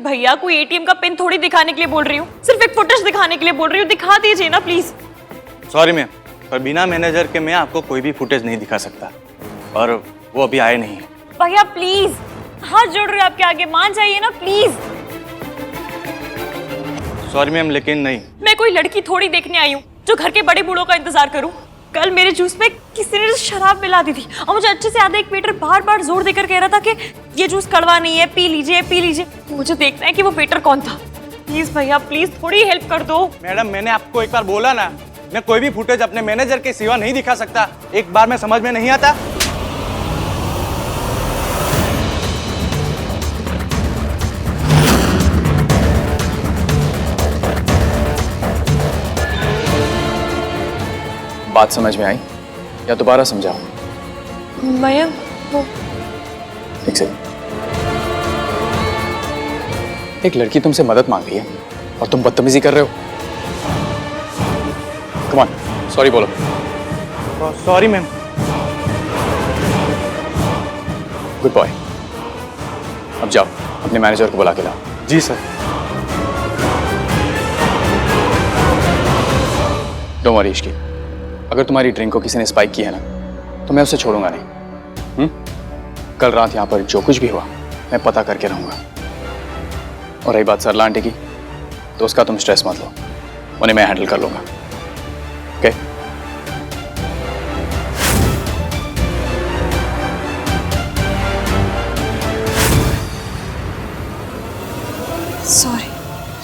भैया कोई एटीएम का पिन थोड़ी दिखाने के लिए बोल रही हूँ, सिर्फ एक फुटेज दिखाने के लिए बोल रही हूँ, दिखा दीजिए ना प्लीज। सॉरी मैम, पर बिना मैनेजर के मैं आपको कोई भी फुटेज नहीं दिखा सकता, और वो अभी आए नहीं है। भैया प्लीज, हाथ जोड़ रही हूँ आपके आगे, मान जाइए ना प्लीज। सॉरी मैम, लेकिन नहीं। मैं कोई लड़की थोड़ी देखने आई हूँ जो घर के बड़े बूढ़ों का इंतजार करूँ। कल मेरे जूस में किसी ने शराब मिला दी थी और मुझे अच्छे से याद है एक वेटर बार बार जोर देकर कह रहा था कि ये जूस कड़वा नहीं है, पी लीजिए पी लीजिए। मुझे देखना है कि वो वेटर कौन था। प्लीज भैया प्लीज थोड़ी हेल्प कर दो। मैडम, मैंने आपको एक बार बोला ना, मैं कोई भी फुटेज अपने मैनेजर के सिवा नहीं दिखा सकता। एक बार में समझ में नहीं आता। बात समझ में आई या दोबारा समझाओ? मयंक वो एक सेकंड। एक लड़की तुमसे मदद मांग रही है और तुम बदतमीजी कर रहे हो। कम ऑन, सॉरी बोलो। Sorry ma'am. Good boy. अब जाओ अपने मैनेजर को बुला के लाओ। जी सर। डोंट वरी इश्की, अगर तुम्हारी ड्रिंक को किसी ने स्पाइक किया है ना तो मैं उसे छोड़ूंगा नहीं। कल रात यहाँ पर जो कुछ भी हुआ मैं पता करके रहूंगा। और रही बात सरला आंटी की, तो उसका तुम स्ट्रेस मत लो, उन्हें मैं हैंडल कर लूंगा। ओके? सॉरी।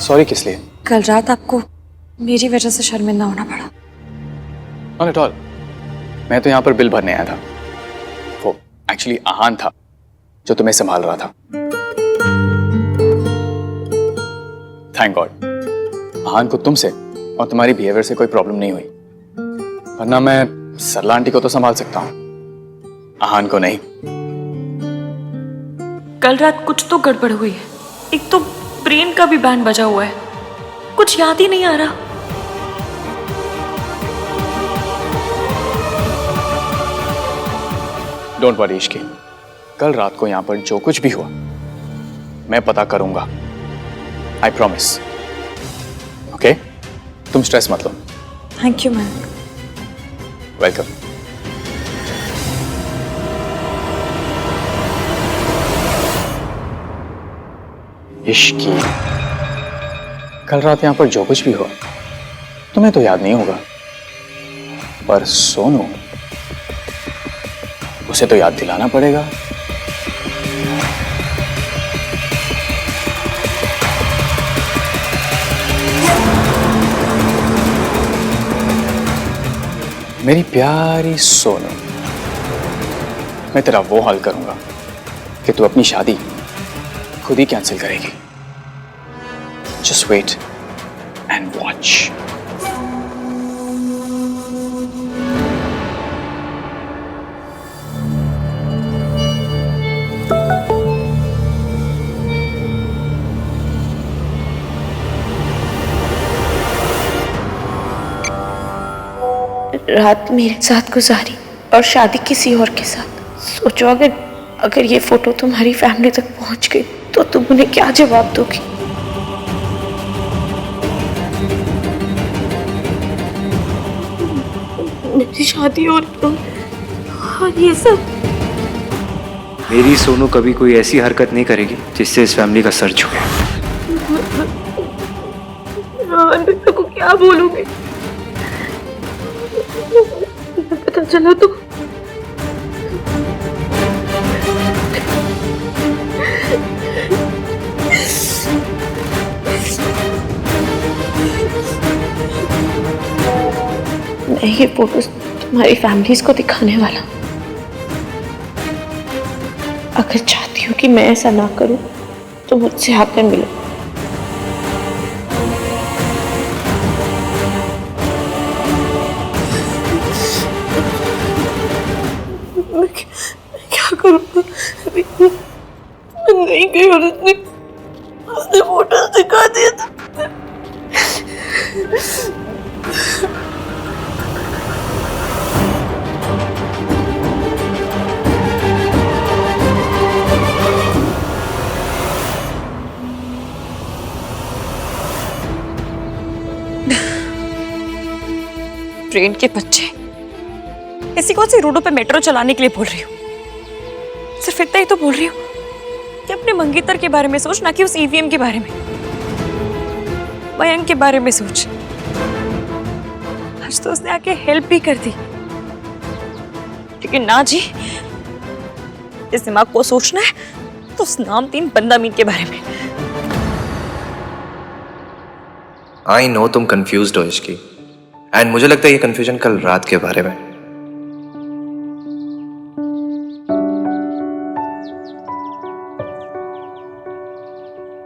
सॉरी किस लिए? कल रात आपको मेरी वजह से शर्मिंदा होना पड़ा। नॉट एट ऑल, मैं तो यहाँ पर बिल भरने आया था। वो एक्चुअली आहान था जो तुम्हें संभाल रहा था। थैंक गॉड आहान को तुमसे और तुम्हारी बिहेवियर से कोई प्रॉब्लम नहीं हुई, वरना मैं सरला आंटी को तो संभाल सकता हूँ, आहान को नहीं। कल रात कुछ तो गड़बड़ हुई है। एक तो ब्रेन का भी बैंड बजा हुआ है, कुछ याद ही नहीं आ रहा। डोंट वरी इश्की, कल रात को यहां पर जो कुछ भी हुआ मैं पता करूंगा। I promise. ओके? तुम स्ट्रेस मत लो। Thank you ma'am. Welcome. Ishqi, कल रात यहां पर जो कुछ भी हुआ तुम्हें तो याद नहीं होगा, पर सोनू उसे तो याद दिलाना पड़ेगा। मेरी प्यारी सोनू, मैं तेरा वो हाल करूंगा कि तू अपनी शादी खुद ही कैंसिल करेगी। Just wait and watch. रात मेरे साथ गुजारी और शादी किसी और के साथ। सोचो अगर ये फोटो तुम्हारी फैमिली तक पहुंच गई तो तुम उन्हें क्या जवाब दोगी? मेरी शादी और ये सब। मेरी सोनू कभी कोई ऐसी हरकत नहीं करेगी जिससे इस फैमिली का सर झुके। अनविता को क्या बोलूंगी? पता चला तो मैं ये फोटोज तुम्हारी फैमिलीज को दिखाने वाला। अगर चाहती हो कि मैं ऐसा ना करूं तो मुझसे आकर मिलो। मैं क्या करूंगा? अभी नहीं गई और उसने फोटोज दिखा दिया था। ट्रेन के बच्चे, ऐसी कौन सी रोडों पे मेट्रो चलाने के लिए बोल रही हूँ? सिर्फ इतना ही तो बोल रही हूँ कि अपने मंगेतर के बारे में सोच, ना कि उस ईवीएम के बारे में। मयंक के बारे में सोच। आज तो उसने आके हेल्प भी कर दी, लेकिन ना जी, इस दिमाग को सोचना है तो उस नामतीन बंदा मीन के बारे में। आई नो तुम कंफ्यूज्ड हो इसकी, एंड मुझे लगता है ये कंफ्यूजन कल रात के बारे में।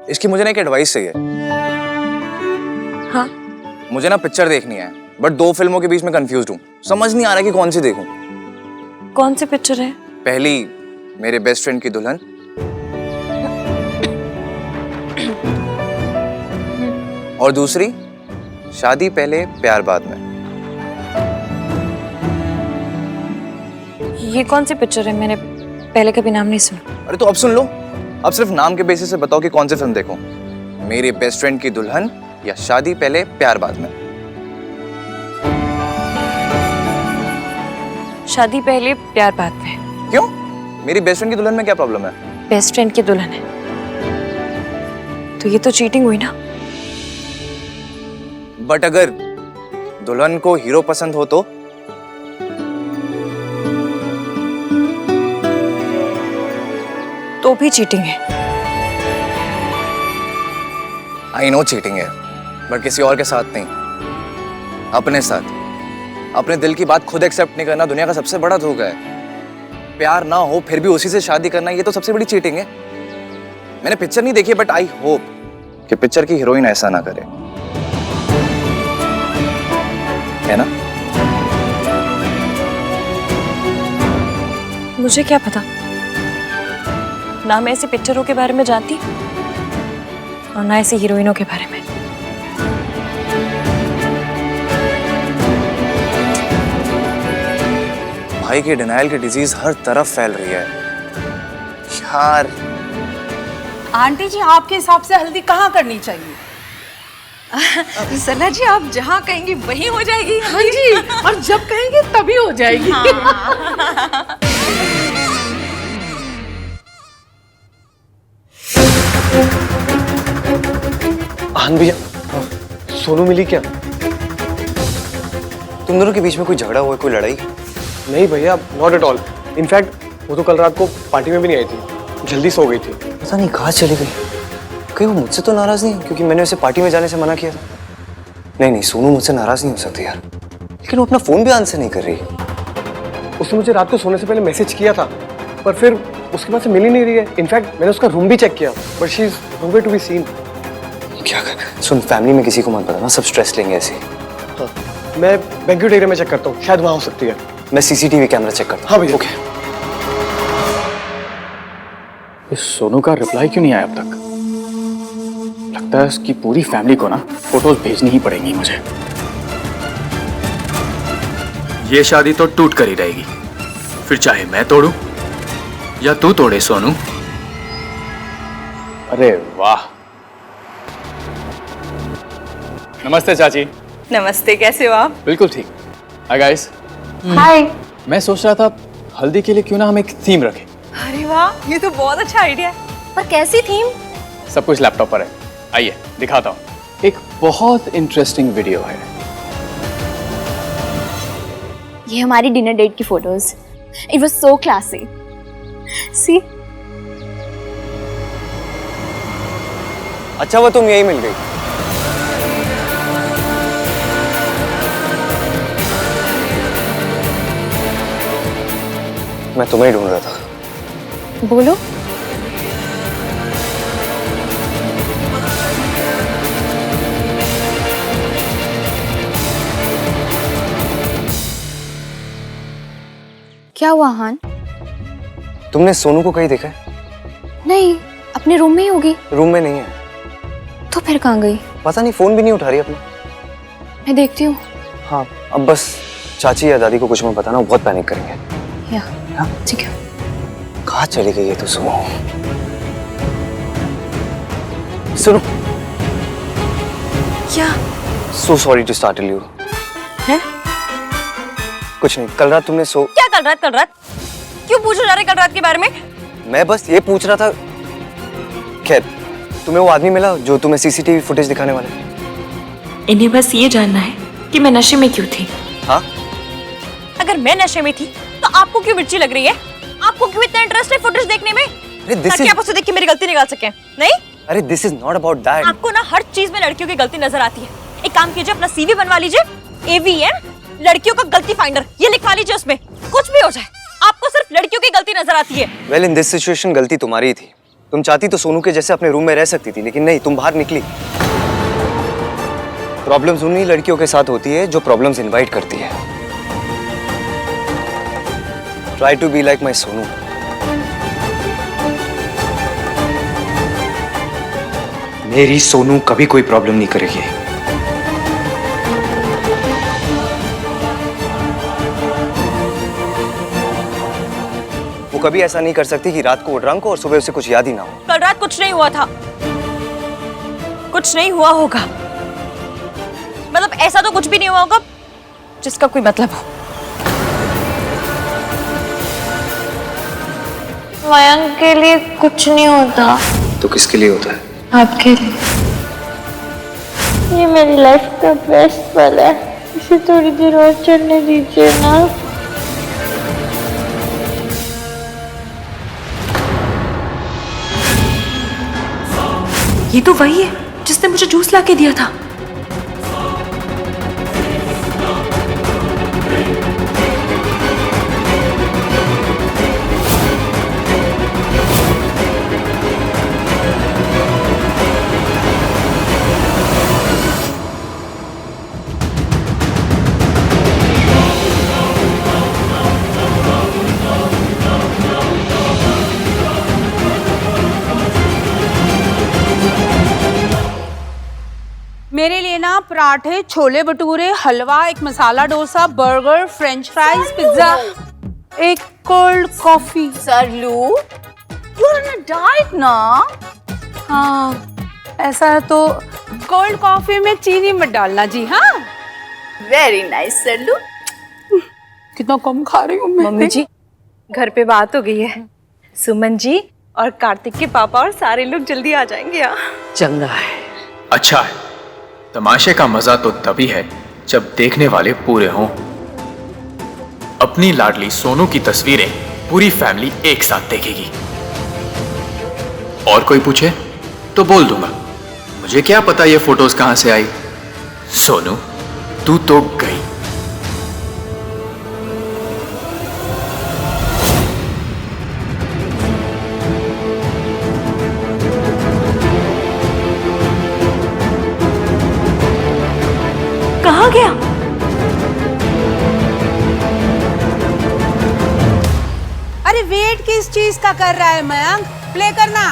इसकी मुझे ना एक एडवाइस चाहिए। हाँ, मुझे ना पिक्चर देखनी है, बट 2 फिल्मों के बीच में कंफ्यूज हूँ। समझ नहीं आ रहा कि कौन सी देखूं। कौन सी पिक्चर है? पहली मेरे बेस्ट फ्रेंड की दुल्हन, और दूसरी शादी पहले प्यार बाद में। ये कौन सी पिक्चर है? मैंने पहले कभी नाम नहीं सुना। अरे तो अब सुन लो। अब सिर्फ नाम के बेसिस से बताओ कि कौन सी फिल्म देखूं, मेरे बेस्ट फ्रेंड की दुल्हन या शादी पहले प्यार बाद में। शादी पहले प्यार बाद में। क्यों? मेरी बेस्ट फ्रेंड की दुल्हन में क्या प्रॉब्लम है? बेस्ट फ्रेंड की दुल्हन है तो ये तो चीटिंग हुई ना। बट अगर दुल्हन को हीरो पसंद हो तो भी चीटिंग है। आई नो चीटिंग है, बट किसी और के साथ नहीं, अपने साथ। अपने दिल की बात खुद एक्सेप्ट नहीं करना दुनिया का सबसे बड़ा धोखा है। प्यार ना हो फिर भी उसी से शादी करना, ये तो सबसे बड़ी चीटिंग है। मैंने पिक्चर नहीं देखी, बट आई होप कि पिक्चर की हीरोइन ऐसा ना करे, है ना? मुझे क्या पता, ना मैं ऐसी पिक्चरों के बारे में जानती और ना ऐसी हीरोइनों के बारे में। भाई की डिनायल की डिजीज हर तरफ फैल रही है यार। आंटी जी, आपके हिसाब से हल्दी कहाँ करनी चाहिए? सना जी, आप जहाँ कहेंगी वहीं हो जाएगी। हाँ जी, और जब कहेंगे तभी हो जाएगी। आन भैया, सोनू मिली क्या? तुम दोनों के बीच में कोई झगड़ा हुआ, कोई लड़ाई? नहीं भैया, नॉट एट ऑल। इनफैक्ट वो तो कल रात को पार्टी में भी नहीं आई थी, जल्दी सो गई थी। पता नहीं कहाँ चली गई। कहीं वो मुझसे तो नाराज नहीं, क्योंकि मैंने उसे पार्टी में जाने से मना किया था। नहीं, सोनू मुझसे नाराज नहीं हो सकती यार, लेकिन वो अपना फोन भी आंसर नहीं कर रही। उसने मुझे रात को सोने से पहले मैसेज किया था, पर फिर उसके पास से मिल ही नहीं रही है। इनफैक्ट मैंने उसका रूम भी चेक किया, but she is nowhere to be seen. क्या कर? सुन, फैमिली में किसी को मत बताना, सब स्ट्रेस लेंगे ऐसे। हाँ, मैं बैंक्वेट एरिया में चेक करता हूँ, शायद वहाँ हो सकती है। मैं सीसीटीवी कैमरा चेक करता हूँ। हाँ भैया। ओके। इस सोनू का रिप्लाई क्यों नहीं आया अब तक? लगता है इसकी पूरी फैमिली को ना फोटोज भेजनी ही पड़ेंगी मुझे। ये शादी तो टूट कर ही रहेगी, फिर चाहे मैं तोड़ूं या तू तोड़े सोनू। अरे वाह। नमस्ते चाची। नमस्ते, कैसे हो आप? बिल्कुल ठीक। Hi guys. हाय। मैं सोच रहा था हल्दी के लिए क्यों ना हम एक थीम रखें। अरे वाह, ये तो बहुत अच्छा आइडिया है। पर कैसी थीम? सब कुछ लैपटॉप पर है, आइए दिखाता हूँ। एक बहुत इंटरेस्टिंग वीडियो है। ये हमारी डिनर डेट की photos. It was so classy. See, अच्छा वो तुम यही मिल गई। मैं तुम्हें ही ढूंढ रहा था। बोलो। क्या हुआ हान? तुमने सोनू को कहीं देखा है? नहीं, अपने रूम में ही होगी। रूम में नहीं है। तो फिर कहाँ गई? पता नहीं, फोन भी नहीं उठा रही अपना। मैं देखती हूँ। हाँ, अब बस चाची या दादी को कुछ मत बताना, वो बहुत पैनिक करेंगे। या, ठीक है। कहाँ चली गई है तो सुनो। सुनो। क्या? So sorry to startle you. है? कुछ नहीं, कल रात तुमने क्या कल रात? क्यों पूछो जा रहे कल रात के बारे में? मैं बस ये पूछ रहा था। खैर, तुम्हें वो आदमी मिला जो तुम्हें सीसीटीवी फुटेज दिखाने वाला है? इन्हें बस ये जानना है कि मैं नशे में क्यों थी। हाँ? अगर मैं नशे में थी तो आपको क्यों मिर्ची लग रही है? आपको क्यों इतना इंटरेस्ट है फुटेज देखने में? ताकि आप उसे देख के मेरी गलती निकाल सकें, नहीं? अरे this is not about that. आपको ना हर चीज में लड़कियों की गलती नजर आती है। एक काम कीजिए, अपना सीवी बनवा लीजिए, AVM लड़कियों का गलती फाइंडर, ये लिखवा लीजिए, उसमें कुछ भी हो जाए आपको सिर्फ लड़कियों की गलती नजर आती है। वेल, इन दिस सिचुएशन गलती तुम्हारी ही थी। तुम चाहती तो सोनू के जैसे अपने रूम में रह सकती थी, लेकिन नहीं, तुम बाहर निकली। प्रॉब्लम्स उन्हीं लड़कियों के साथ होती है जो प्रॉब्लम्स इनवाइट करती है। Try to be like my Sonu. मेरी सोनू कभी कोई प्रॉब्लम नहीं करेगी। वो कभी ऐसा नहीं कर सकती कि रात को वो ड्रंक हो और सुबह उसे कुछ याद ही ना हो। कल रात कुछ नहीं हुआ था, कुछ नहीं हुआ होगा। मतलब ऐसा तो कुछ भी नहीं हुआ होगा जिसका कोई मतलब हो। मयंक के लिए कुछ नहीं होता। तो किसके लिए होता है? आपके लिए। ये मेरी लाइफ का बेस्ट पल है, इसे थोड़ी देर और चलने दीजिए ना। ये तो वही है जिसने मुझे जूस लाके दिया था। मेरे लिए ना पराठे, छोले भटूरे, हलवा, एक masala dosa, burger, french fries, pizza, एक cold coffee. Saralu, you are on a diet ना? हाँ, ऐसा है तो कोल्ड कॉफी में चीनी मत डालना जी। हाँ, वेरी नाइस सरलू। कितना कम खा रही हूँ मैं। मम्मी जी, घर पे बात हो गई है, सुमन जी और कार्तिक के पापा और सारे लोग जल्दी आ जाएंगे यहाँ। चंगा है, अच्छा है। तमाशे का मजा तो तभी है जब देखने वाले पूरे हों। अपनी लाडली सोनू की तस्वीरें पूरी फैमिली एक साथ देखेगी। और कोई पूछे तो बोल दूंगा, मुझे क्या पता ये फोटोज कहां से आई। सोनू, तू तो गई। कहाँ गया? अरे वेट किस चीज का कर रहा है मयंक? प्ले करना।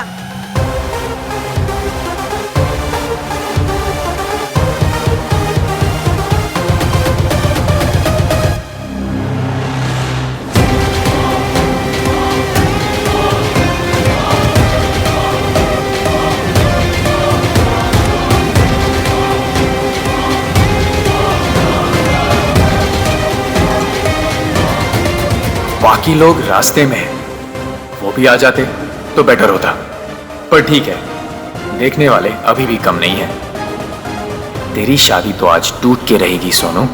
बाकी लोग रास्ते में हैं, वो भी आ जाते तो बेटर होता, पर ठीक है, देखने वाले अभी भी कम नहीं है। तेरी शादी तो आज टूट के रहेगी सोनू।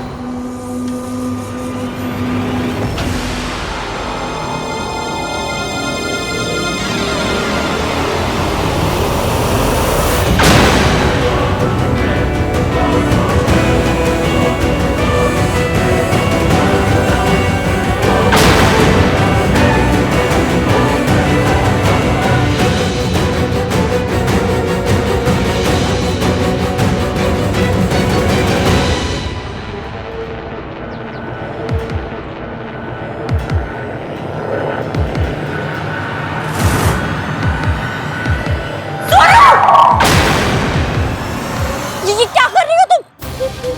ये क्या कर रही हो तुम?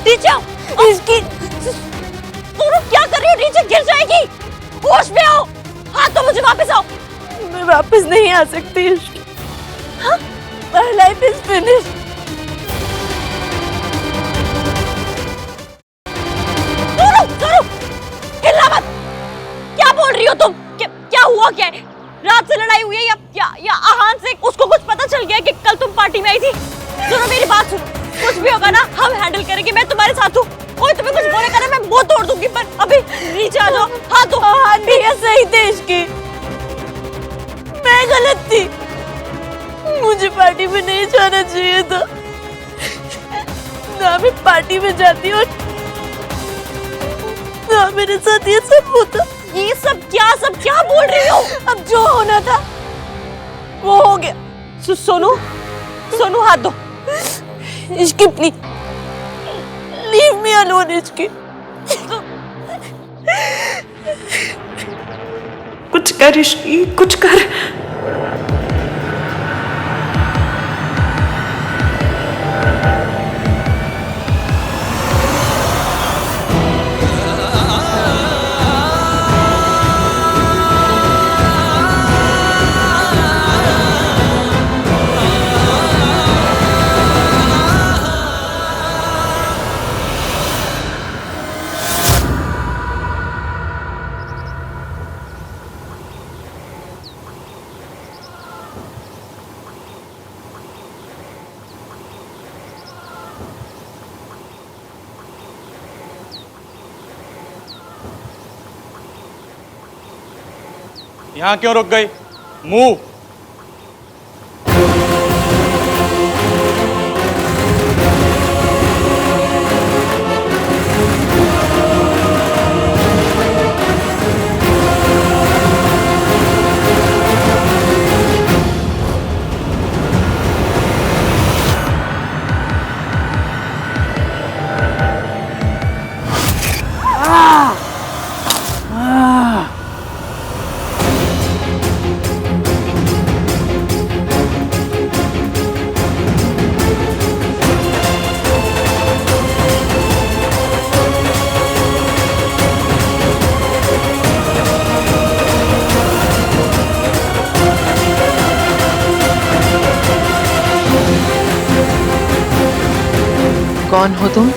नीचे आओ। इसकी तुम क्या कर रही हो? नीचे गिर जाएगी। होश में आओ। हाँ तो मुझे वापस आओ। मैं वापस नहीं आ सकती। My life is finished. Sonu, Sonu, हिल हुआ क्या है? रात से लड़ाई हुई है या आहान से उसको कुछ पता चल गया कि कल तुम पार्टी में आई थी? सुनो मेरी बात सुनो, कुछ भी होगा ना हम हैंडल करेंगे, मैं तुम्हारे साथ हूँ। कोई तुम्हें कुछ बोलेगा ना मैं मुंह तोड़ दूंगी, पर अभी नीचे आ जाओ। हाँ तो भैया सही थे इसकी, मैं गलत थी, मुझे पार्टी में नहीं जाना चाहिए था, ना मैं पार्टी में जाती और ना मेरे साथ ये सब होता। ये सब क्या बोल रही हो? अब जो होना था वो हो गया। सोनू हाथ दो। इसकी प्लीज लीव मी अलोन। इसकी कुछ कर इश्की, कुछ कर। यहाँ क्यों रुक गई? मूव। कौन हो तुम?